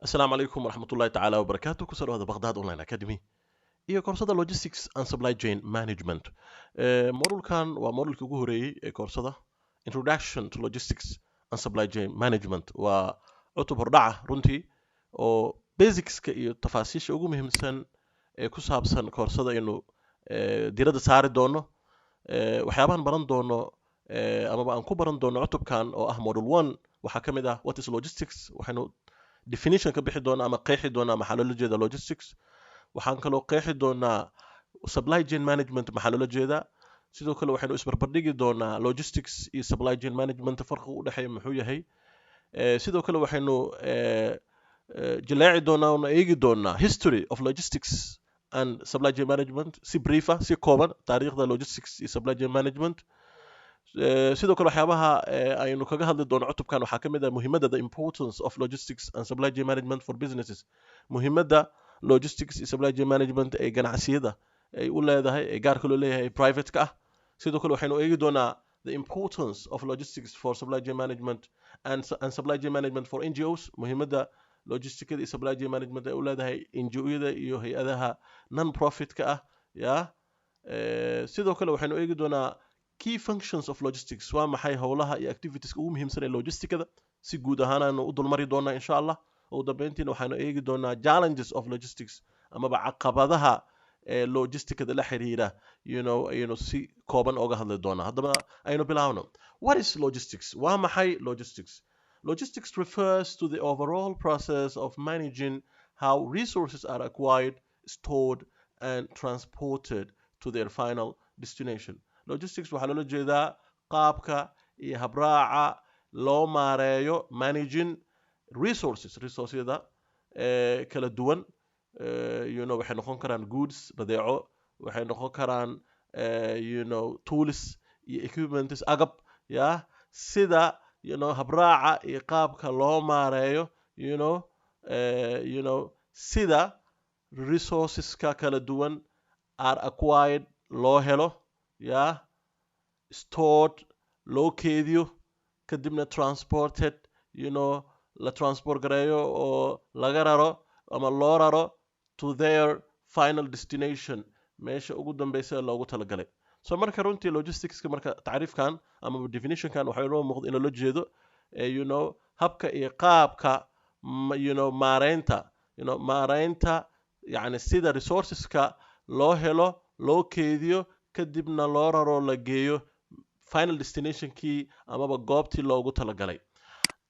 السلام عليكم ورحمة الله تعالى وبركاته. كسر هذا بغداد أونلاين أكاديمي iyo koorsada logistics and supply chain management. Modulkan waa modulkii ugu horeeyey ee koorsada introduction to logistics and supply chain management. waa cutub hordhaca runtii oo basicska iyo tafaasiisha ugu muhiimsan ee ku saabsan koorsada inuu diiradda saari doono. waxyaabahan baran doono amaba aan ku baran doono cutubkan oo ah module 1 waxaa ka mid ah what is logistics. waxaynu definition ka bixi doonaa ama qeexi doonaa maxaa loola jeeda logistics. waxaan kaloo qeexi doonaa supply chain management maxaa loola jeedaa. sidoo kale waxaynu isbarbardhigi doonaa logistics iyo supply chain management farqiga u dhexeeya muxuu yahay. sidoo kale waxaynu jaleeci doonaa oo eegi doonaa history of logistics and supply chain management si brief ah si kooban taariikhda logistics iyo supply chain management. sidoo kale waxyaabaha aynu kaga hadli doono cutubkan waxaa ka mid ah muhiimadda the importance of logistics and supply chain management for businesses. muhiimadda logistics iyo supply chain management ee ganacsiyada ay u leedahay ee gaarka loo leeyahay private-ka ah. sidoo kale waxaynu eegi doonaa the importance of logistics for supply chain management and supply chain management for NGOs. muhiimadda logisticada iyo supply chain management ay u leedahay NGO-yada iyo hay-adaha non-profit-ka ah ya. sidoo kale waxaynu eegi doonaa key functions of logistics. waa maxay howlaha iyo activitieska ugu muhiimsan ee logisticada si guud ahaan aanu u dulmari doonaa insha allah. ugu dambeyntiina waxaanu eegi doonaa challenges of logistics amaba caqabadaha ee logisticada la xiriira ayaynu si kooban oga hadli doonaa. haddaba aynu bilaabno. what is logistics? waa maxay logistics? Logistics refers to the overall process of managing how resources are acquired, stored and transported to their final destination. Logistics waxaa loola jeedaa qaabka iyo habraaca loo maareeyo managing resourceyada kala duwan. waxay noqon karaan goods badeeco, waxay noqon karaan tools iyo equipments agab ya. sida habraaca iyo qaabka loo maareeyo sida resourceska kala duwan are acquired loo helo ya, stored loo keediyo, kadibna transported la transport gareeyo oo laga raro ama loo raro to their final destination meesha ugu dambeysa loogu talagalay. so marka runtii logisticska marka tacriifkan ama definitionkan waxay noo muuqdo in loo jeedo habka iyo qaabka maareynta yani sida resourceska loo helo loo keediyo kadibna loo raro la geeyo final destinationkii amaba goobtii loogu talagalay.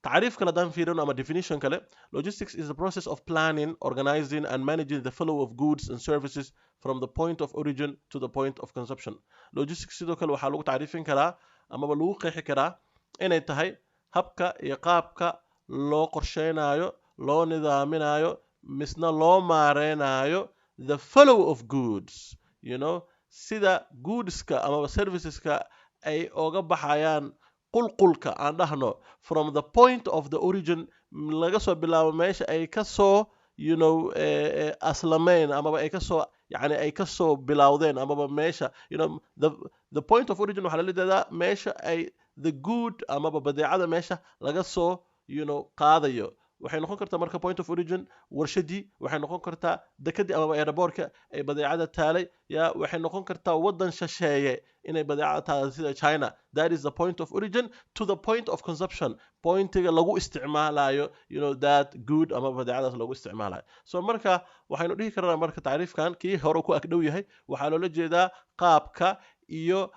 تعريف kale hadaan fiirino ama definition kale, logistics is the process of planning, organizing and managing the flow of goods and services from the point of origin to the point of consumption. Logistics sidoo kale waxaa lagu tacriifin karaa amaba lagu qeexi karaa inay tahay habka iyo qaabka loo qorsheynayo, loo nidaaminayo, misna loo maareynayo the flow of goods sida goodska amaba serviceska ay oga baxayaan qulqulka aan dhahno from the point of the origin laga soo bilaabo meesha ay ka soo aslameyn amaba ay ka soo bilowdeen amaba meesha the point of origin waxaa la leedahay meesha ay the good amaba badeecada meesha laga soo qaadayo. waxay noqon kartaa marka point of origin warshadii, waxay noqon kartaa dekadii amaba airportka ay badeecada taalay ya, waxay noqon kartaa wadan shisheeye inay badeecada taalay sida China. that is the point of origin to the point of consumption, pointiga lagu isticmaalayo that good ama badeecadaas lagu isticmaalayo. so marka waxaynu dhihi karnaa marka tacriifkan kii hore ku agdhow yahay waxaa loola jeedaa qaabka iyo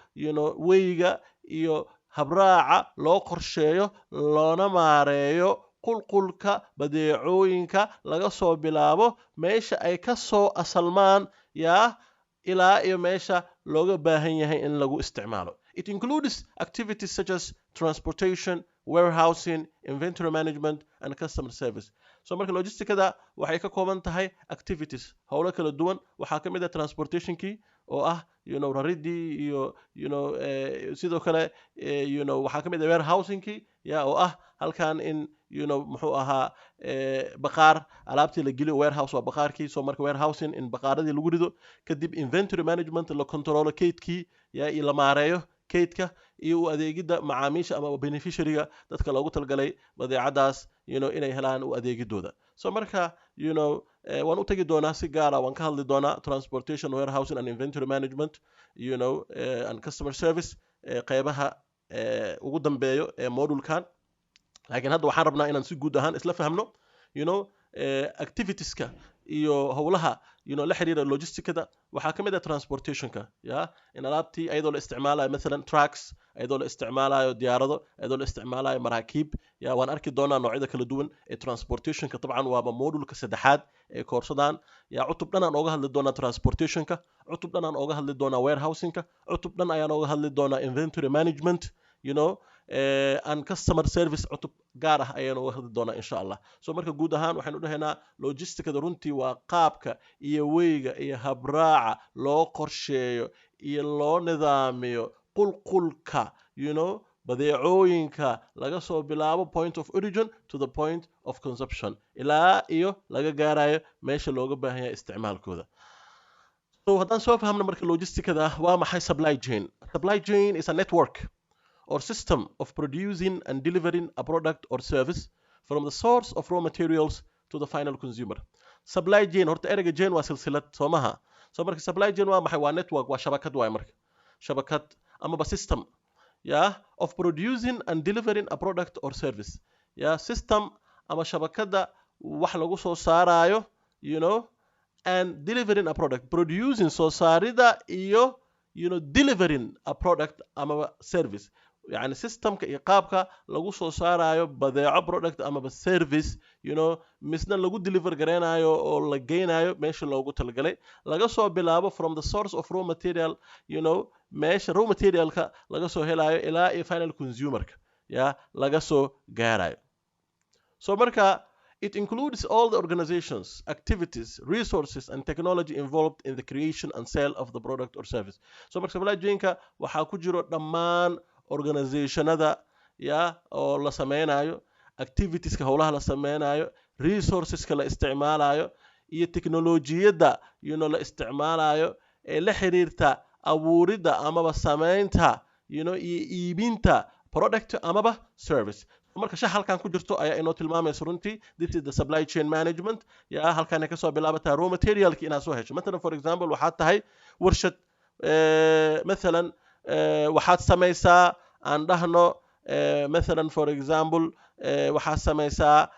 weyga iyo habraaca loo qorsheeyo loona maareeyo qulqulka badeecooyinka laga soo bilaabo meesha ay ka soo asalmaan ya ilaa iyo meesha looga baahan yahay in lagu isticmaalo. It includes activities such as transportation, warehousing, inventory management and customer service. so marka logisticada waxay ka kooban tahay activities howlo kala duwan. waxaa ka mid ah transportationkii oo ah raridii iyo sidoo kale waxaa ka mid ah warehousingkii ya oo ah halkan in muxuu ahaa baqaar alaabtii la geliyo warehouse waa baqaarkii. so marka warehousing in baqaaradii lagu rido, kadib inventory management la controlo kaydkii ya iyo la maareeyo kaydka iyo u adeegida macaamiisha ama beneficiaryga dadka loogu talgalay badeecadaas inay helaan u adeegidooda. So marka waan u tagi doonaa si gaara waan ka hadli doonaa transportation, warehousing and inventory management, and customer service qaybaha ugu dambeeyo ee modulkan. laakiin hadda waxaan rabnaa inaan si guud ahaan isla fahmno activitieska iyo howlaha la xiriira logisticada. waxaa ka mid ah transportationka in alaabtii ayadoo la isticmaalayo مثلا trucks, ayadoo la isticmaalayo diyaarado, ayadoo la isticmaalayo maraakiib. waan arki doonaa noocyada kala duwan ee transportationka. dabcan waaba modulka saddexaad ee koorsadaan. cutub dhan aan ooga hadli doonaa transportationka, cutub dhan aan ooga hadli doonaa warehousingka, cutub dhan ayaan ooga hadli doonaa inventory management, and customer service cutub gaar ah ayaan uga hadli doonaa insha Allah. So marka guud ahaan waxaan u dhahaynaa logisticada runtii waa qaabka iyo weyga iyo habraaca loo qorsheeyo iyo loo nidaamiyo qulqulka badeecooyinka laga soo bilaabo point of origin to the point of consumption ilaa iyo laga gaarayo meesha looga baahan yahay isticmaalkooda. So haddaan soo fahamno marka logisticada waa maxay supply chain. Supply chain is a network or system of producing and delivering a product or service from the source of raw materials to the final consumer. Supply chain horta ereyga chain waa silsilad soo maha. So marka supply chain waa maxay? Waa network, waa shabakad waay marka. Shabakad amaba system of producing and delivering a product or service. System ama shabakada wax lagu soo saarayo and delivering a product. Producing soo saarida iyo delivering a product ama service. يعني systemka iyo qaabka lagu soo saarayo badeeco product ama service misna lagu deliver gareynayo oo la geynayo meesha loogu talagalay, laga soo bilaabo from the source of raw material meesha raw materialka laga soo helayo ilaa iyo final consumerka laga soo gaarayo. So marka it includes all the organizations, activities, resources and technology involved in the creation and sale of the product or service. So marka supply chainka waxaa ku jiro dhammaan organizationada oo la sameynayo, activitieska howlaha la sameynayo, resourceska la isticmaalayo iyo teknolojiyada la isticmaalayo ee la xiriirta abuurida amaba sameynta iyo iibinta product amaba service. marka shax halkan ku jirto ayaa inoo tilmaamaysa runtii this is the supply chain management. halkan ay ka soo bilaabataa raw materialki inaad soo hesho. مثلا for example waxaad tahay warshad, مثلا waxaad samaysaa aan dhahno مثلا for example waxaad samaysaa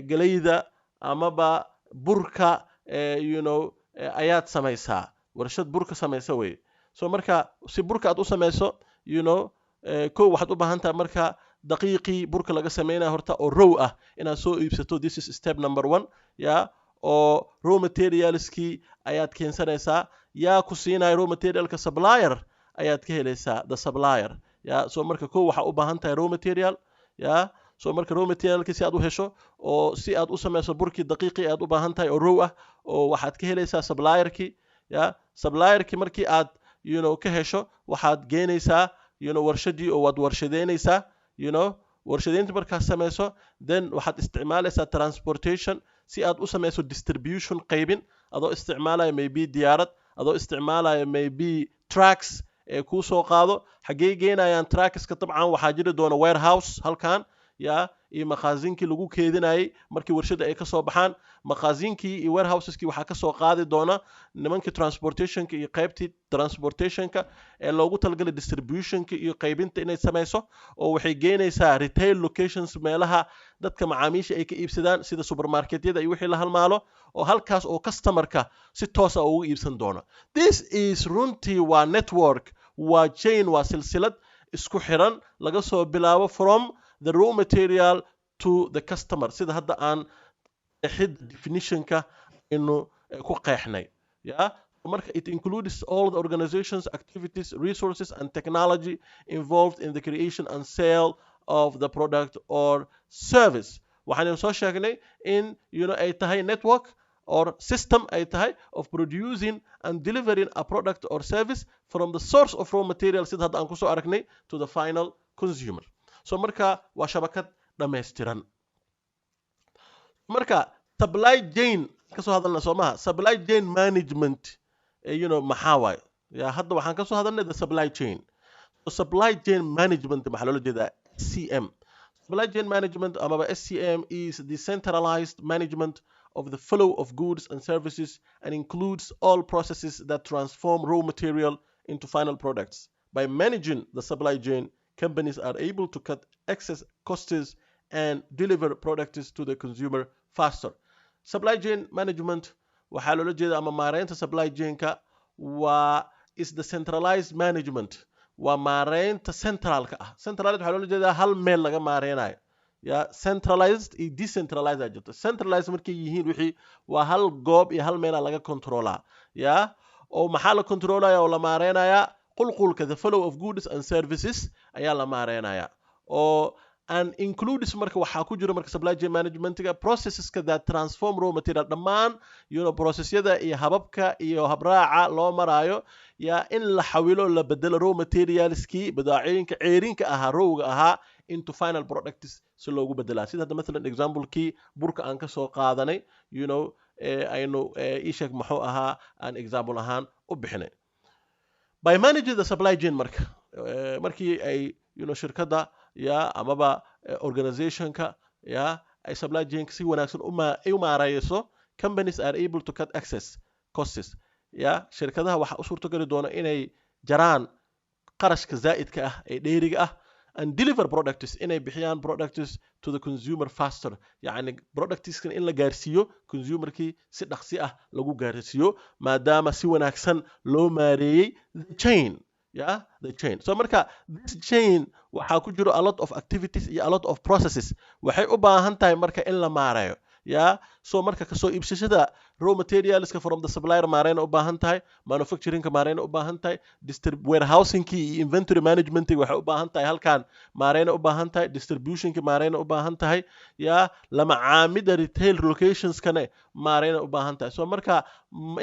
galayda amaba burka ayaad samaysaa, warshad burka samaysa wey. So marka si burka aad u samayso kow waxaad u baahan tahay marka daqiiqii burka laga sameynaya horta oo raw ah inaad soo iibsato. This is step number 1 oo raw materialskii ayaad keensanaysaa. yaa ku siinaya raw materialka? Supplier ayaad ka helaysaa, the supplier. So marka kow waxaa u baahan tahay raw material. So marka raw materialkii si aad u hesho oo si aad u samayso burkii daqiiqii aad u baahan tahay oo raw ah oo waxaad ka helaysaa supplierkii. Supplierkii markii aad ka hesho waxaad geenaysaa warshadii oo waad warshadeynaysaa. warshadeynta markaad samayso then waxaad isticmaalaysaa transportation si aad u samayso distribution, qaybin adoo isticmaalayo maybe diyaarad, adoo isticmaalayo maybe trucks ee kuu soo qaado. xaggee geynayaan truckska? dabcan waxaa jiri doona warehouse halkan iyo maqaazinkii lagu keedinayay markii warshada ay ka soo baxaan. maqaazinkii iyo warehouseski waxaa ka soo qaadi doona nimankii transportationka iyo qaybtii transportationka ee loogu talagalay distributionka iyo qaybinta inay samayso, oo waxay geynaysaa retail locations, meelaha dadka macaamiisha ay ka iibsadaan sida supermarketyada iyo wixii la halmaalo, oo halkaas oo customerka si toos ah ugu iibsan doona. This is runtii waa network, waa chain, waa silsilad isku xiran laga soo bilaabo from the raw material to the customer. sida hadda aan definitionka inu ku qeexnay. marka it includes all the organizations, activities, resources and technology involved in the creation and sale of the product or service. waxaan soo sheegnay in ay tahay network or system ay tahay of producing and delivering a product or service from the source of raw material sida hadda aan kusoo aragnay to the final consumer. So marka waa shabakad dhammaystiran. marka supply chain ka soo hadalna Soomaha, supply chain management maxaa waay? hadda waxaan ka soo hadalnay the supply chain. So supply chain management maxaa loola jeedaa? CM. Supply chain management amaba SCM is decentralized management of the flow of goods and services and includes all processes that transform raw material into final products. By managing the supply chain, companies are able to cut excess costs and deliver products to the consumer faster. Supply chain management waxaa loola jeeda ama maareynta supply chain-ka waa is the centralized management waa maareynta centralka ah. Centralized waxaa loola jeedaa hal meel laga maareynayo. Ya centralized iyo decentralized aa jirto. Centralized markay yihiin wixii waa hal goob iyo hal meelaa laga controlaa. Ya oo maxaa la controlaya oo la maareynaya qulqulka the flow of goods and services ayaa la maareynaya. Oo and includes marka waxaa ku jira marka supply chain managementiga processeska that transform raw material dhammaan processyada iyo hababka iyo habraaca loo maraayo yaa in la xawilo la bedelo raw materialskii badaacooyinka ceerinka ahaa rowga ahaa into final products si loogu bedelaa sida hadda مثلا example-kii burka aan ka soo qaadanay aynu ii sheeg muxuu ahaa aan example ahaan u bixinay. By managing the supply chain markii ay shirkadda amaba organizationka ay supply chain si wanaagsan u maareyso, companies are able to cut excess costs. Shirkadaha waxa u suurtagali doona inay jaraan qarashka zaa'idka ah ee dheeriga ah and deliver products inay bixiyaan products to the consumer faster. Yani productskan in la gaarsiiyo consumerkii si dhaqsi ah lagu gaarsiiyo maadaama si wanaagsan loo maareeyay the chain. The chain. So marka this chain waxaa ku jiro a lot of activities iyo a lot of processes waxay u baahan tahay marka in la maareeyo. So marka kasoo iibsashada raw materialska from the supplier maareyna u baahan tahay, manufacturingka maareyna u baahan tahay, warehousingki iyo inventory managementka waxay u baahan tahay halkan maareyna u baahan tahay, distributionki maareyna u baahan tahay, la macaamida retail locationskane maareyna u baahan tahay. So marka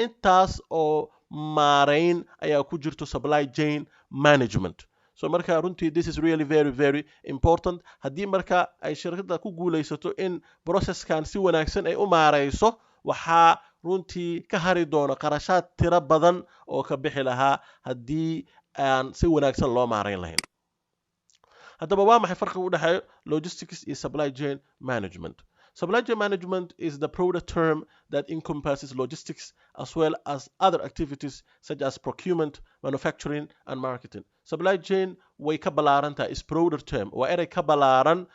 intaas oo maareyn ayaa ku jirto supply chain management. So marka runtii this is really very very important. Haddii marka ay shirkadda ku guuleysato in processkan si wanaagsan ay u maareyso waxaa runtii ka hari doona qarashaad tiro badan oo ka bixi lahaa haddii aan si wanaagsan loo maareyn lahayn. Haddaba waa maxay farqiga u dhexeeya logistics iyo supply chain management? Supply chain management is the broader term that encompasses logistics as well as other activities such as procurement, manufacturing, and marketing. Supply chain way ka ballaaran tahay is broader term. Waa erey ka ballaaran,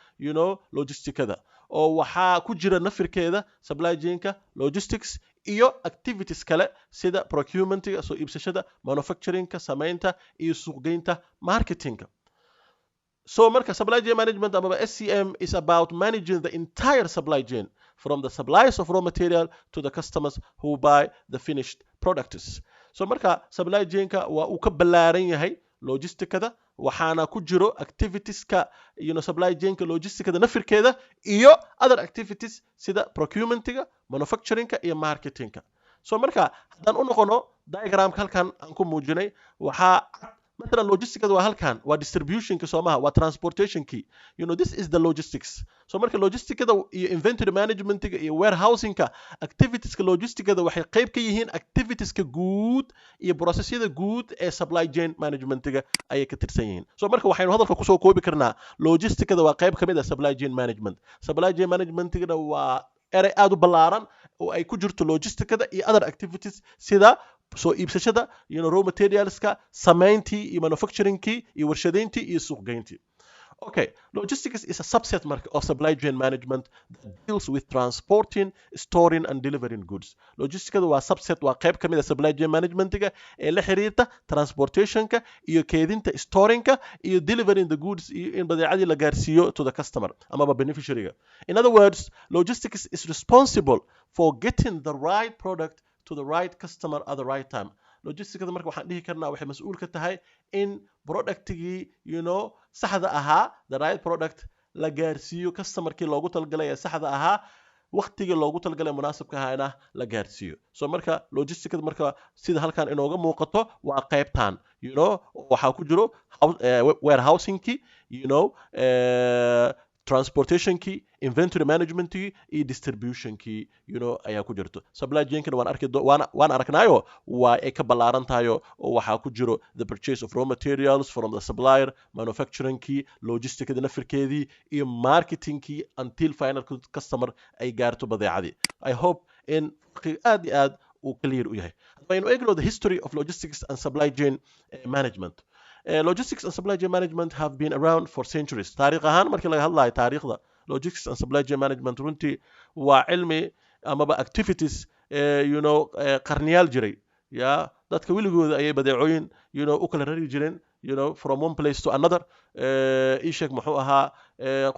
logisticada. Oo waxaa ku jira nafirkeeda supply chainka, logistics iyo activities kale sida procurementiga, soo iibsashada, manufacturingka, samaynta iyo suuqgeynta, marketingka. So marka supply chain management amaba SCM is about managing the entire supply chain from the suppliers of raw material to the customers who buy the finished products. So marka supply chainka waa uu ka ballaaran yahay logisticada waxaana ku jiro activitieska supply chainka logisticada nafirkeeda iyo other activities sida procurementiga, manufacturingka iyo marketingka. So marka haddaan u noqono diagramka halkan aan ku muujinay waxaa مثلا logisticada waa halkan waa distributionka soomaha waa transportationki this is the logistics. So marka logisticada iyo inventory managementiga iyo warehousingka activitieska logisticada waxay qayb ka yihiin activitieska guud iyo processyada guud ee supply chain managementiga ayay ka tirsan yihiin. So marka waxaynu hadalka kusoo koobi karnaa logisticada waa qayb ka mid ah supply chain management. Supply chain managementigana waa erey aad u ballaaran oo ay ku jirto logisticada iyo other activities sida soo iibsashada raw materialska, samayntii iyo manufacturingkii iyo warshadeyntii iyo suuqgeyntii. Okay, logistics is a subset of supply chain management that deals with transporting, storing and delivering goods. Logisticada waa subset waa qayb ka mid ah supply chain managementiga ee la xiriirta transportationka iyo keedinta, storingka iyo delivering the goods iyo in badeecadii la gaarsiiyo to the customer amaba beneficiaryga. In other words, logistics is responsible for getting the right product to the right customer at the right time. Logisticada marka waxaan dhihi karnaa waxay mas'uul ka tahay in productigii saxda ahaa the right product la gaarsiiyo customerkii loogu talagalay ee saxda ahaa waqtigii loogu talagalay munaasabka ahaana la gaarsiiyo. So marka logisticada marka sida halkan inooga muuqato waa qaybtan waxaa ku jiro warehousingkii transportation key, inventory management key, iyo distribution key, ayaa ku jirto. Supply chain kana waan aragnaayo waa ay ka ballaaran tahay oo waxaa ku jiro the purchase of raw materials from the supplier, manufacturing key, logistic nafirkeedii, iyo marketing key until final customer ay gaarto badeecadii. I hope in aad iyo aad uu clear u yahay. Hadaynu eegno the history of logistics and supply chain management. Logistics and supply chain management have been around for centuries. taariikh ahaan markii laga hadlayo taariikhda logistics and supply chain management runtii waa cilmi amaba activities qarniyaal jiray. dadka weligooda ayay badeecooyin u kala rari jireen from one place to another. ii sheeg muxuu ahaa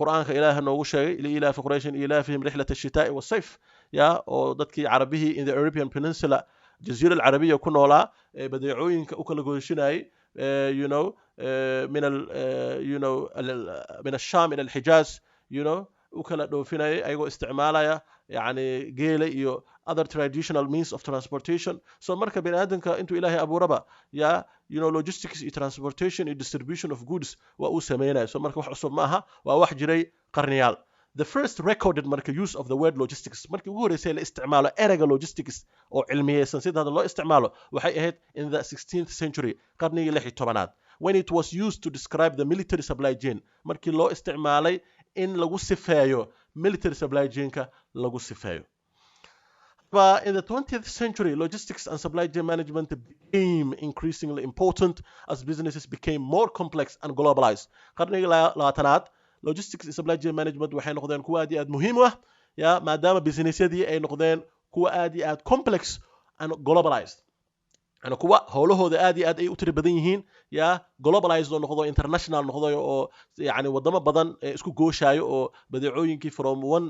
qur-aanka ilaaha noogu sheegay liilaafi qurayshin ilaafihim rixlat ashitaa'i wasayf oo dadkii carabihii in the Arabian Peninsula jaziira alcarabiya ku noolaa badeecooyinka u kala gooshinayay من الشام إلى الحجاز u kala dhoofinayay ayagoo isticmaalaya yani geela iyo other traditional means of transportation. So marka bini aadamka intuu ilaahay abuuraba logistics iyo transportation iyo distribution of goods waa uu sameynaya. So marka wax cusub maaha, waa wax jiray qarniyaal. The first recorded marka use of the word logistics markii ugu horeysay la isticmaalo ereyga logistics oo cilmiyeysan sida loo isticmaalo waxay ahayd in the 16th century qarnigii 16aad when it was used to describe the military supply chain markii loo isticmaalay in lagu sifeeyo military supply chain-ka lagu sifeeyo. But in the 20th century, logistics and supply chain management became increasingly important as businesses became more complex and globalized. qarnigii 20aad logistics and supply chain management waxay noqdeen kuwa aad iyo aad muhiim u ah maadaama businessyadii ay noqdeen kuwa aad iyo aad complex and globalized. kuwa howlahooda aad iyo aad ay u tiri badan yihiin globalized oo noqdo international noqdo oo yani wadamo badan isku gooshayo oo badeecooyinkii from one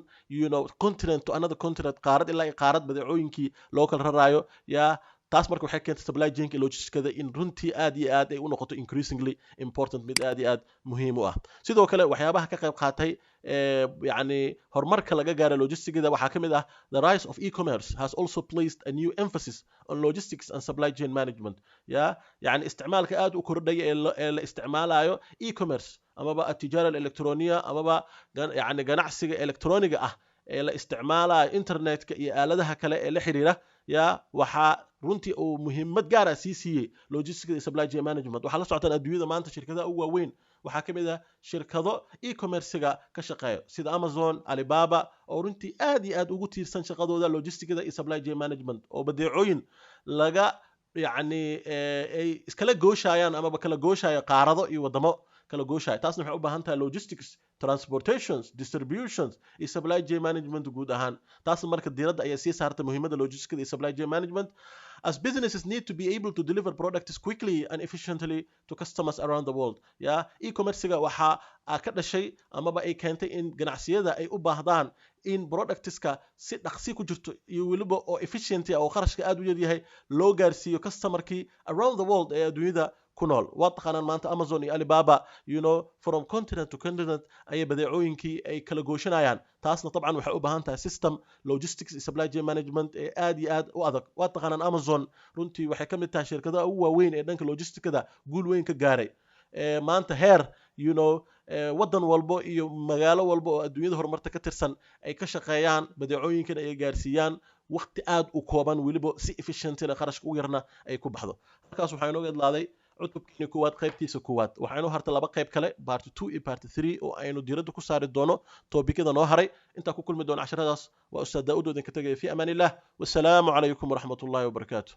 continent to another continent qaarad ilaa qaarad badeecooyinkii loo kala rarayo taas marka waxay keentay supply chain logistics-kada in runtii aad iyo aad ay u noqoto increasingly important mid aad iyo aad muhiim u ah. sidoo kale waxyaabaha ka qayb qaatay yani horumarka laga gaaray logistics-da waxaa kamid ah the rise of e-commerce has also placed a new emphasis on logistics and supply chain management. yani isticmaalka aad u kordhaya ee la isticmaalayo e-commerce amaba atijara electroniya amaba yani ganacsiga electroniga ah ee la isticmaalayo internetka iyo aaladaha kale ee la xiriira waxaa runtii uu muhiimad gaar ah siiyay logistics and supply chain management. waxaa la socotaan adduunyada maanta shirkadaha ugu waaweyn waxaa kamid ah shirkado e-commerce-ga ka shaqeeya sida Amazon, Alibaba oo runtii aad iyo aad ugu tiirsan shaqadooda logistics iyo supply chain management oo badeecooyin laga yani ay iskala gooshayaan amaba kala gooshaya qaarado iyo wadamo kala gooshaya. taasna waxay u baahan tahay logistics, transportations, distributions iyo supply chain management guud ahaan. taas marka diiradda ayaa sii saartay muhiimadda logistics iyo supply chain management as businesses need to be able to deliver products quickly and efficiently to customers around the world. e-commerce-ga waxa ka dhashay amaba ay keentay in ganacsiyada ay u baahdaan in products-ka si dhaqsi ku jirto iyo waliba oo efficient oo qarashka aad u yar yahay loo gaarsiiyo customer-kii around the world ee adduunyada ku nool. waa taqaanaan maanta Amazon iyo Alibaba from continent to continent ay badeecooyinkii ay kala gooshanayaan. taasna طبعا waxay u baahan tahay system logistics and supply chain management ee aad iyo aad u adag. waa taqaanaan Amazon runtii waxay ka mid tahay shirkadaha ugu waaweyn ee dhanka logistics-da guul weyn ka gaaray. maanta heer wadan walbo iyo magaalo walbo oo adduunyada horumarta ka tirsan ay ka shaqeeyaan badeecooyinkan ay gaarsiiyaan waqti aad u kooban waliba si efficient ah qarashka u yarna ay ku baxdo. halkaas waxaa inoo idlaaday cutubkiina koowaad qaybtiisa koowaad. waxaanu harta laba qayb kale part 2 iyo part 3 oo aynu diiradda ku saari doono toobikada noo haray. inta ku kulmi doona casharadaas waa ustaad Daawud oo idinka tagay fi amaanillah. wassalaamu calaykum waraxmatullaahi wabarakaatuh.